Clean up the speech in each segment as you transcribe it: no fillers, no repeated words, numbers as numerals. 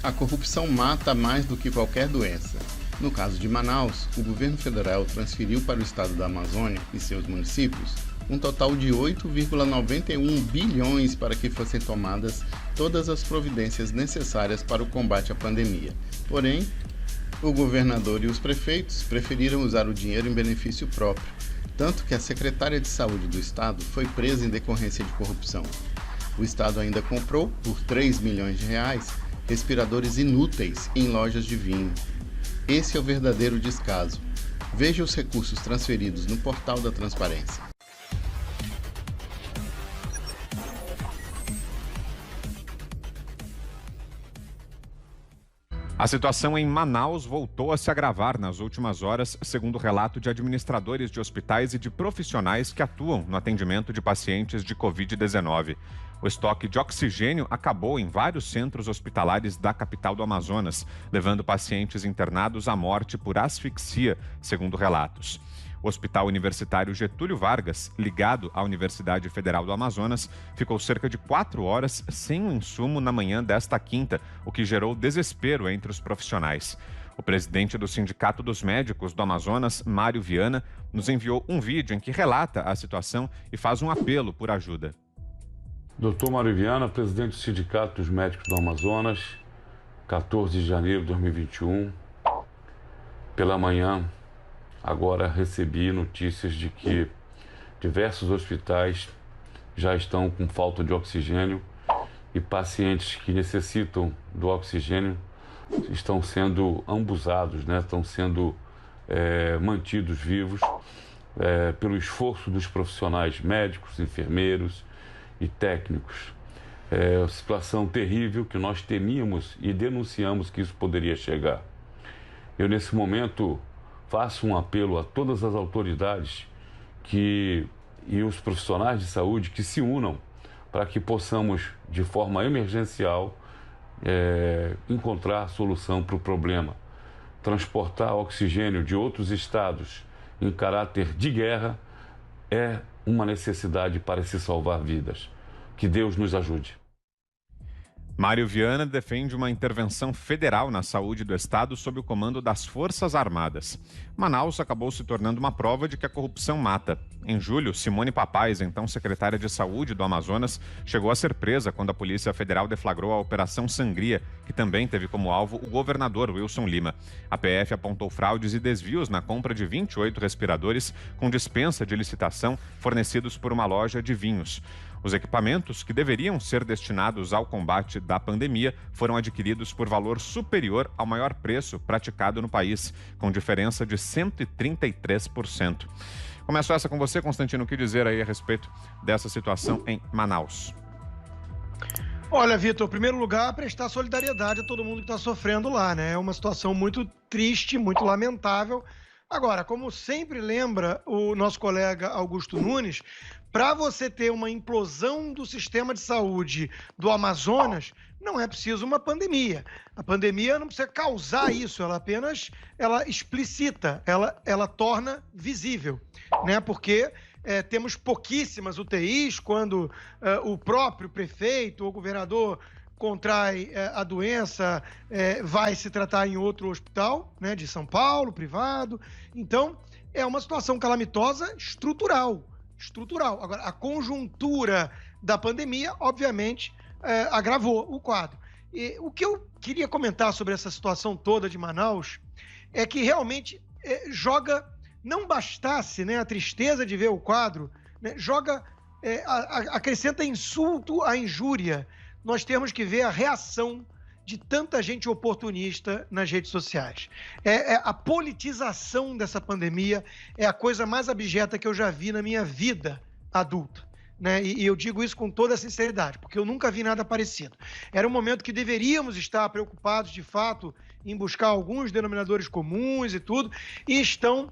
A corrupção mata mais do que qualquer doença. No caso de Manaus, o governo federal transferiu para o estado da Amazônia e seus municípios um total de 8,91 bilhões para que fossem tomadas todas as providências necessárias para o combate à pandemia. Porém, o governador e os prefeitos preferiram usar o dinheiro em benefício próprio, tanto que a secretária de saúde do estado foi presa em decorrência de corrupção. O estado ainda comprou, por 3 milhões de reais, respiradores inúteis em lojas de vinho. Esse é o verdadeiro descaso. Veja os recursos transferidos no portal da Transparência. A situação em Manaus voltou a se agravar nas últimas horas, segundo o relato de administradores de hospitais e de profissionais que atuam no atendimento de pacientes de Covid-19. O estoque de oxigênio acabou em vários centros hospitalares da capital do Amazonas, levando pacientes internados à morte por asfixia, segundo relatos. O Hospital Universitário Getúlio Vargas, ligado à Universidade Federal do Amazonas, ficou cerca de 4 horas sem o insumo na manhã desta quinta, o que gerou desespero entre os profissionais. O presidente do Sindicato dos Médicos do Amazonas, Mário Viana, nos enviou um vídeo em que relata a situação e faz um apelo por ajuda. Dr. Mário Viana, presidente do Sindicato dos Médicos do Amazonas, 14 de janeiro de 2021, pela manhã. Agora recebi notícias de que diversos hospitais já estão com falta de oxigênio e pacientes que necessitam do oxigênio estão sendo ambusados, né? Estão sendo mantidos vivos pelo esforço dos profissionais médicos, enfermeiros e técnicos. É uma situação terrível que nós temíamos e denunciamos que isso poderia chegar. Eu, nesse momento, faço um apelo a todas as autoridades e os profissionais de saúde que se unam para que possamos, de forma emergencial, encontrar solução para o problema. Transportar oxigênio de outros estados em caráter de guerra é uma necessidade para se salvar vidas. Que Deus nos ajude. Mário Viana defende uma intervenção federal na saúde do estado sob o comando das Forças Armadas. Manaus acabou se tornando uma prova de que a corrupção mata. Em julho, Simone Papais, então secretária de Saúde do Amazonas, chegou a ser presa quando a Polícia Federal deflagrou a Operação Sangria, que também teve como alvo o governador Wilson Lima. A PF apontou fraudes e desvios na compra de 28 respiradores com dispensa de licitação fornecidos por uma loja de vinhos. Os equipamentos, que deveriam ser destinados ao combate da pandemia, foram adquiridos por valor superior ao maior preço praticado no país, com diferença de 133%. Começo essa com você, Constantino, o que dizer aí a respeito dessa situação em Manaus? Olha, Vitor, em primeiro lugar, prestar solidariedade a todo mundo que está sofrendo lá, né? É uma situação muito triste, muito lamentável. Agora, como sempre lembra o nosso colega Augusto Nunes, para você ter uma implosão do sistema de saúde do Amazonas, não é preciso uma pandemia. A pandemia não precisa causar isso, ela apenas explicita, ela torna visível, né? Porque temos pouquíssimas UTIs quando o próprio prefeito ou governador contrai a doença, vai se tratar em outro hospital, né, de São Paulo, privado. Então, é uma situação calamitosa estrutural. Agora, a conjuntura da pandemia, obviamente, agravou o quadro. E o que eu queria comentar sobre essa situação toda de Manaus é que realmente não bastasse, né, a tristeza de ver o quadro, né, acrescenta insulto à injúria. Nós temos que ver a reação de tanta gente oportunista nas redes sociais. A politização dessa pandemia é a coisa mais abjeta que eu já vi na minha vida adulta, né? E eu digo isso com toda a sinceridade, porque eu nunca vi nada parecido. Era um momento que deveríamos estar preocupados, de fato, em buscar alguns denominadores comuns e tudo, e estão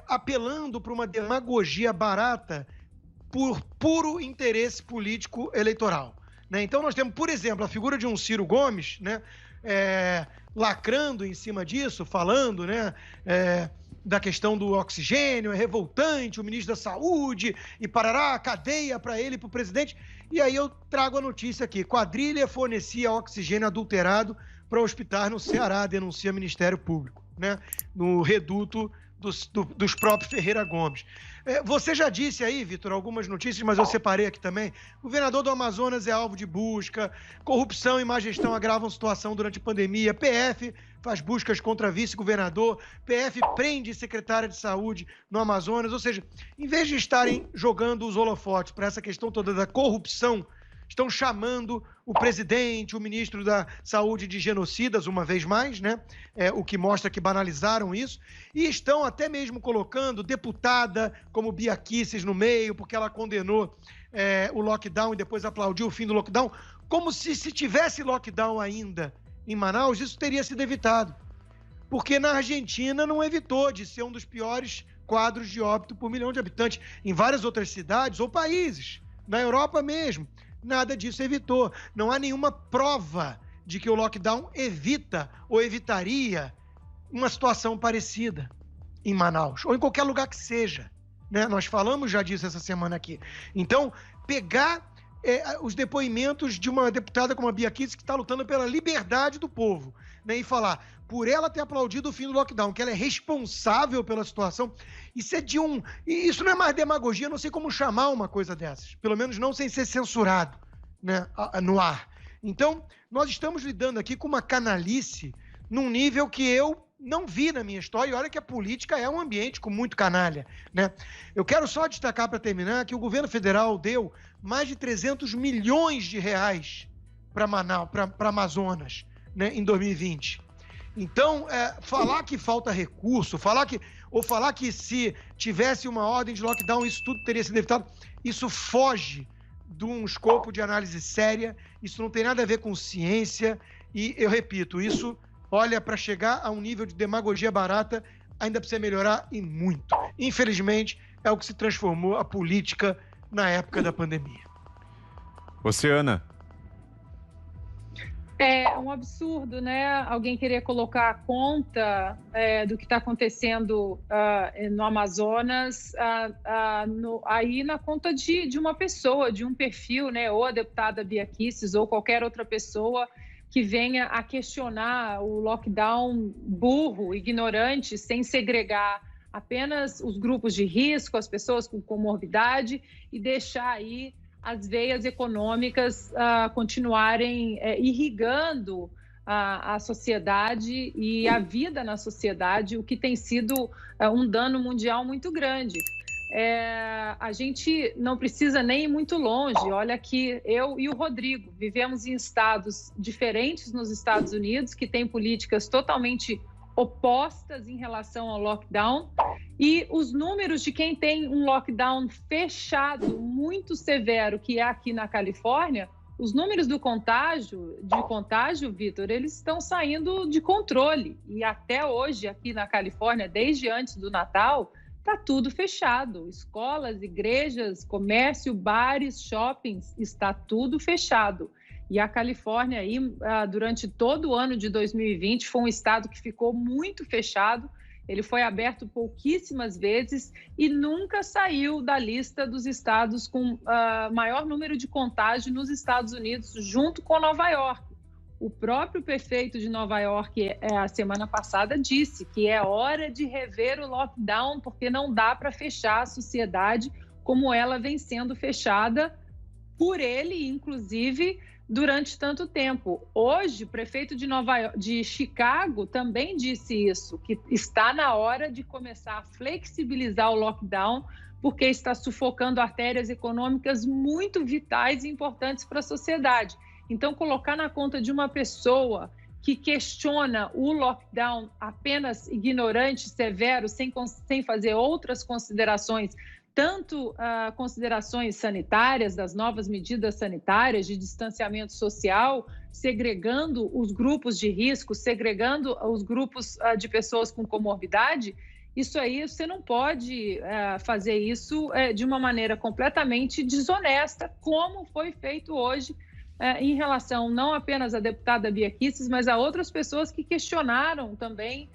apelando para uma demagogia barata por puro interesse político eleitoral. Né? Então, nós temos, por exemplo, a figura de um Ciro Gomes, né, lacrando em cima disso, falando, né, da questão do oxigênio, é revoltante, o ministro da Saúde, e parará, cadeia para ele e para o presidente. E aí eu trago a notícia aqui, quadrilha fornecia oxigênio adulterado para hospitais no Ceará, denuncia o Ministério Público, né? No reduto dos próprios Ferreira Gomes. Você já disse aí, Vitor, algumas notícias, mas eu separei aqui também. O governador do Amazonas é alvo de busca, corrupção e má gestão agravam a situação durante a pandemia, PF faz buscas contra vice-governador, PF prende secretária de saúde no Amazonas, ou seja, em vez de estarem jogando os holofotes para essa questão toda da corrupção, estão chamando o presidente, o ministro da Saúde de genocidas, uma vez mais, né? O que mostra que banalizaram isso. E estão até mesmo colocando deputada como Bia Kicis no meio, porque ela condenou o lockdown e depois aplaudiu o fim do lockdown, como se tivesse lockdown ainda em Manaus, isso teria sido evitado. Porque na Argentina não evitou de ser um dos piores quadros de óbito por milhão de habitantes. Em várias outras cidades ou países, na Europa mesmo, nada disso evitou. Não há nenhuma prova de que o lockdown evita ou evitaria uma situação parecida em Manaus, ou em qualquer lugar que seja, né? Nós falamos já disso essa semana aqui. Então, pegar os depoimentos de uma deputada como a Bia Kicis, que está lutando pela liberdade do povo, né? E falar, por ela ter aplaudido o fim do lockdown, que ela é responsável pela situação, isso não é mais demagogia, não sei como chamar uma coisa dessas, pelo menos não sem ser censurado, né, no ar. Então, nós estamos lidando aqui com uma canalice num nível que eu não vi na minha história, e olha que a política é um ambiente com muito canalha, né? Eu quero só destacar, para terminar, que o governo federal deu mais de 300 milhões de reais para Manaus, para Amazonas, né, em 2020. Então, falar que falta recurso, falar que se tivesse uma ordem de lockdown isso tudo teria sido evitado, isso foge de um escopo de análise séria, isso não tem nada a ver com ciência, e eu repito, isso, olha, para chegar a um nível de demagogia barata, ainda precisa melhorar e muito. Infelizmente, é o que se transformou a política na época da pandemia. Oceana. É um absurdo, né? Alguém querer colocar a conta do que está acontecendo no Amazonas aí na conta de uma pessoa, de um perfil, né? Ou a deputada Bia Kicis ou qualquer outra pessoa que venha a questionar o lockdown burro, ignorante, sem segregar apenas os grupos de risco, as pessoas com comorbidade, e deixar aí as veias econômicas continuarem irrigando a sociedade e a vida na sociedade, o que tem sido um dano mundial muito grande. A gente não precisa nem ir muito longe. Olha que eu e o Rodrigo vivemos em estados diferentes nos Estados Unidos, que têm políticas totalmente opostas em relação ao lockdown, e os números de quem tem um lockdown fechado muito severo, que é aqui na Califórnia, os números de contágio, Vitor, eles estão saindo de controle. E até hoje, aqui na Califórnia, desde antes do Natal, está tudo fechado. Escolas, igrejas, comércio, bares, shoppings, está tudo fechado. E a Califórnia, aí, durante todo o ano de 2020, foi um estado que ficou muito fechado. Ele foi aberto pouquíssimas vezes e nunca saiu da lista dos estados com maior número de contágio nos Estados Unidos, junto com Nova York. O próprio prefeito de Nova York, a semana passada, disse que é hora de rever o lockdown, porque não dá para fechar a sociedade como ela vem sendo fechada por ele, inclusive, durante tanto tempo. Hoje, o prefeito de Chicago também disse isso, que está na hora de começar a flexibilizar o lockdown, porque está sufocando artérias econômicas muito vitais e importantes para a sociedade. Então, colocar na conta de uma pessoa que questiona o lockdown apenas ignorante, severo, sem fazer outras considerações, tanto considerações sanitárias, das novas medidas sanitárias de distanciamento social, segregando os grupos de risco, segregando os grupos de pessoas com comorbidade, isso aí você não pode fazer isso de uma maneira completamente desonesta, como foi feito hoje em relação não apenas à deputada Bia Kicis, mas a outras pessoas que questionaram também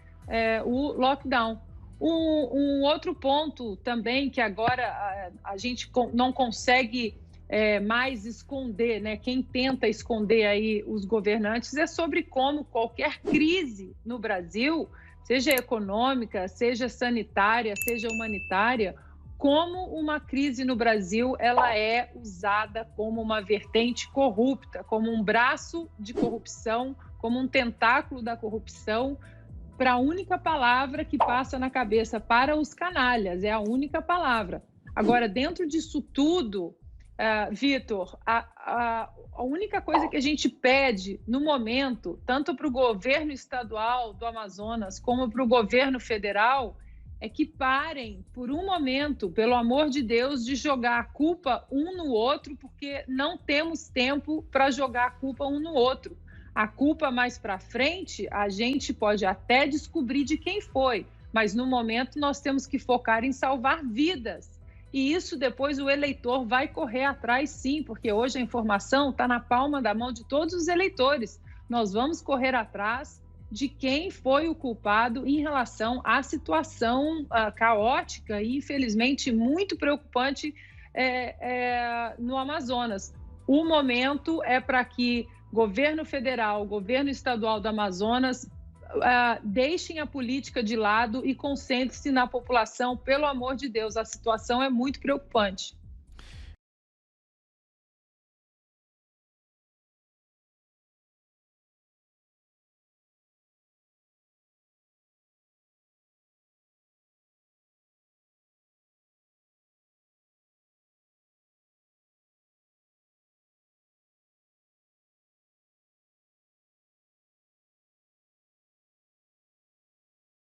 o lockdown. Um outro ponto também que agora a gente não consegue mais esconder, né? Quem tenta esconder aí os governantes é sobre como qualquer crise no Brasil, seja econômica, seja sanitária, seja humanitária, como uma crise no Brasil ela é usada como uma vertente corrupta, como um braço de corrupção, como um tentáculo da corrupção, para a única palavra que passa na cabeça para os canalhas, é a única palavra. Agora, dentro disso tudo, Vitor, a única coisa que a gente pede no momento, tanto para o governo estadual do Amazonas como para o governo federal, é que parem por um momento, pelo amor de Deus, de jogar a culpa um no outro, porque não temos tempo para jogar a culpa um no outro. A culpa mais para frente, a gente pode até descobrir de quem foi, mas no momento nós temos que focar em salvar vidas. E isso depois o eleitor vai correr atrás sim, porque hoje a informação está na palma da mão de todos os eleitores. Nós vamos correr atrás de quem foi o culpado em relação à situação caótica e, infelizmente, muito preocupante no Amazonas. O momento é para que governo federal, governo estadual do Amazonas deixem a política de lado e concentrem-se na população. Pelo amor de Deus, a situação é muito preocupante.